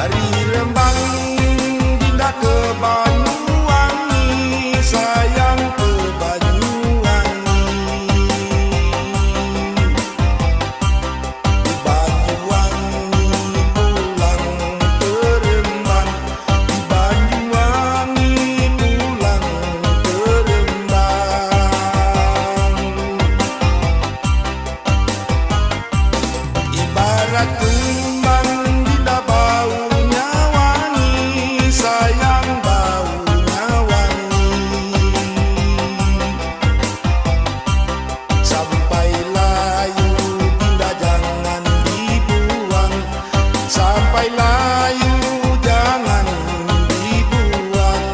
Dari Rembang Dinda ke Banyuwangi, sayang ke Banyuwangi. Di Banyuwangi pulang ke Rembang, di Banyuwangi pulang ke Rembang. Ibarat kembang Dinda baunya wangi, sayang baunya wangi. Sampai layu Dinda jangan dibuang, sampai layu jangan dibuang.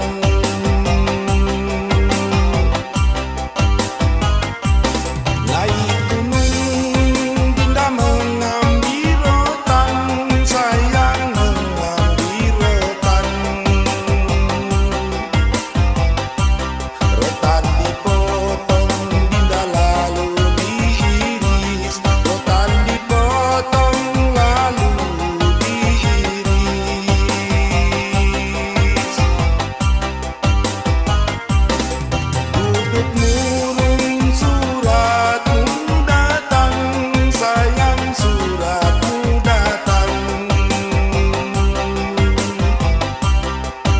Naik gunung Dinda mengambil rotan, sayang mengambil rotan. Rotan dipotong Dinda lalu diiris, rotan dipotong lalu diiris. Duduk murung suratmu datang, sayang suratmu datang.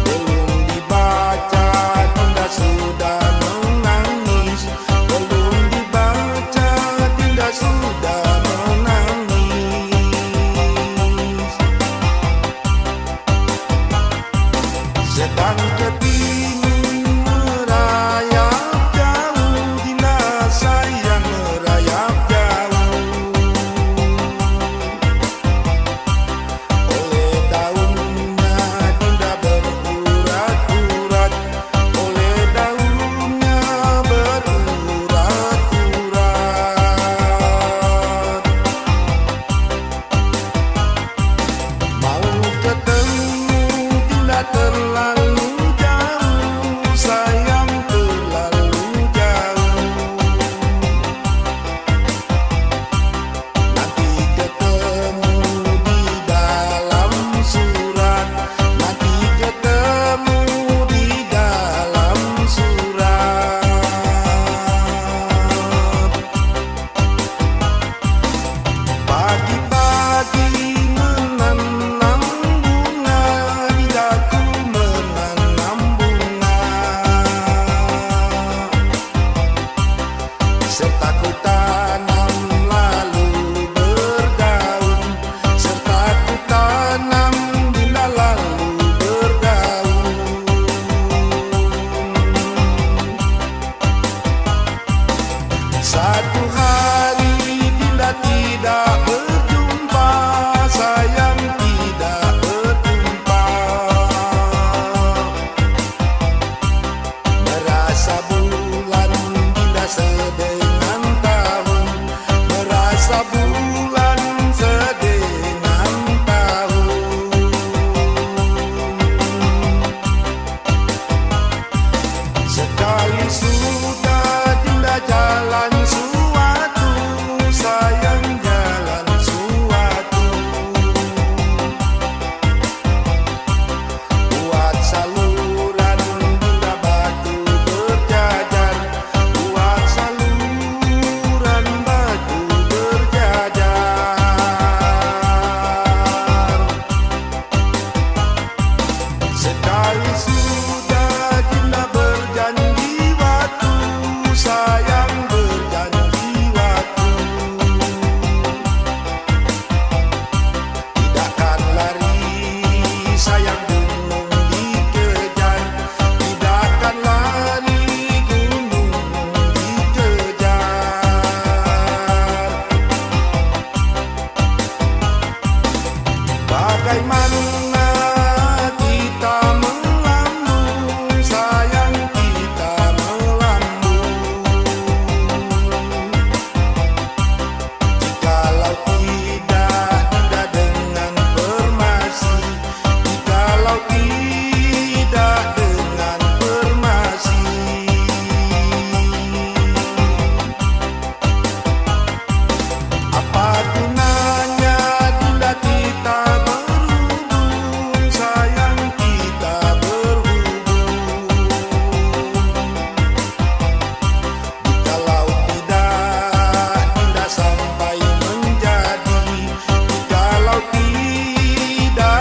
Belum dibaca Dinda sudah menangis, belum dibaca Dinda sudah menangis. Sedang ketimun merayap jauh, Dinda sayang merayap jauh. Oleh daunnya Dinda berurat-urat, oleh daunnya berurat-urat. Mau ketemu Dinda terlalu jauh, sayang terlalu jauh. Nanti ketemu di dalam surat, nanti ketemu di dalam surat. Pagi-pagi menanam bunga, Dindaku menanam bunga. Serta ku tanam lalu berdaun, serta ku tanam Dinda lalu berdaun. Satu hari Dinda tidak berjumpa, sayang tidak berjumpa. Merasa bulan Dinda sedengan tahun, merasa bulan sedengan tahun. Sekali sudah Dinda jalan suatu, sayang jalan suatu. Buat saluran Dinda batu berjajar, buat saluran batu berjajar. Sekali sudah Dinda berjanji waktu, sayang berjanji waktu. Tidakkan lari sayang gunung dikejar, tidakkan lari gunung dikejar. Bagaimana kita melambung, sayang kita melambung. Jikalau tidak Dinda dengan permasi, jikalau tidak dengan permasi. Apa gunanya Dinda kita berhubung,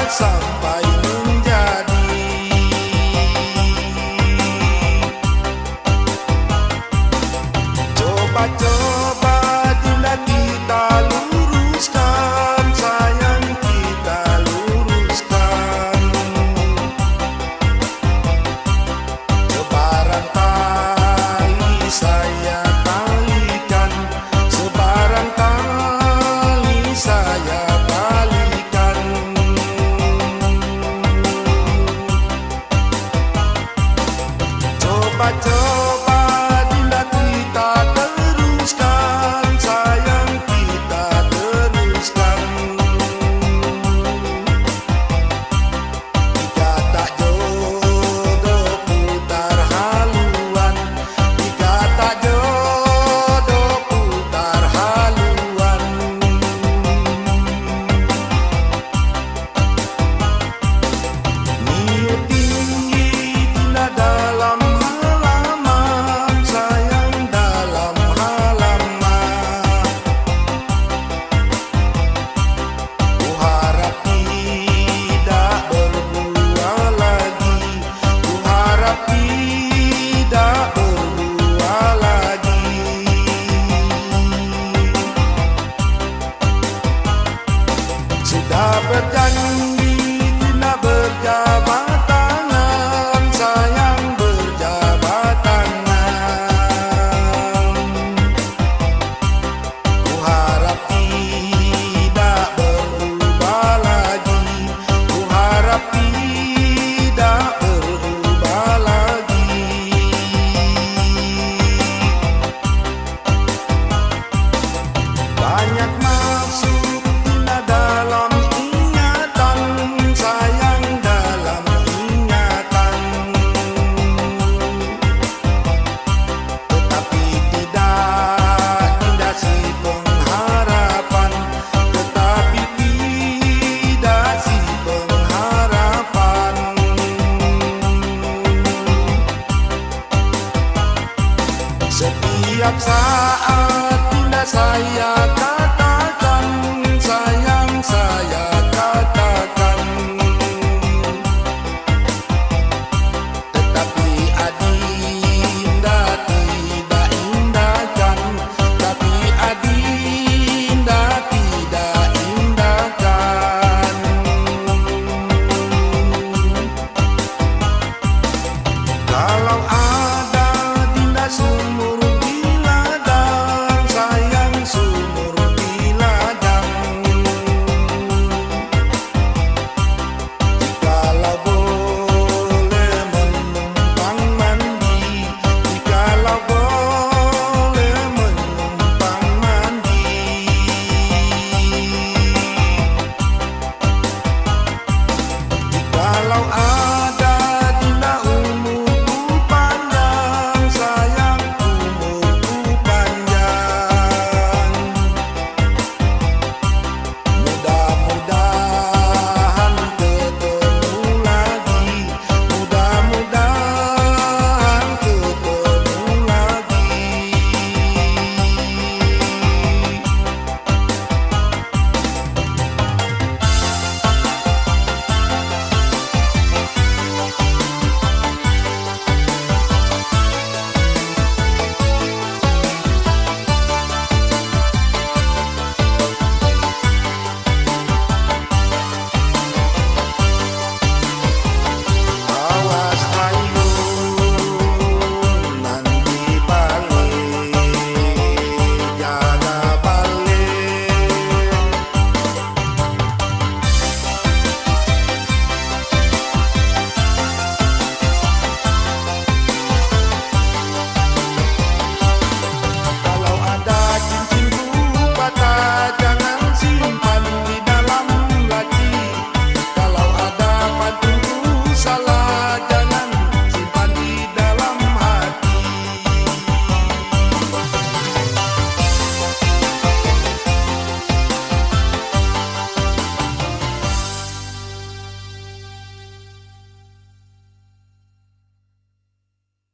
sampai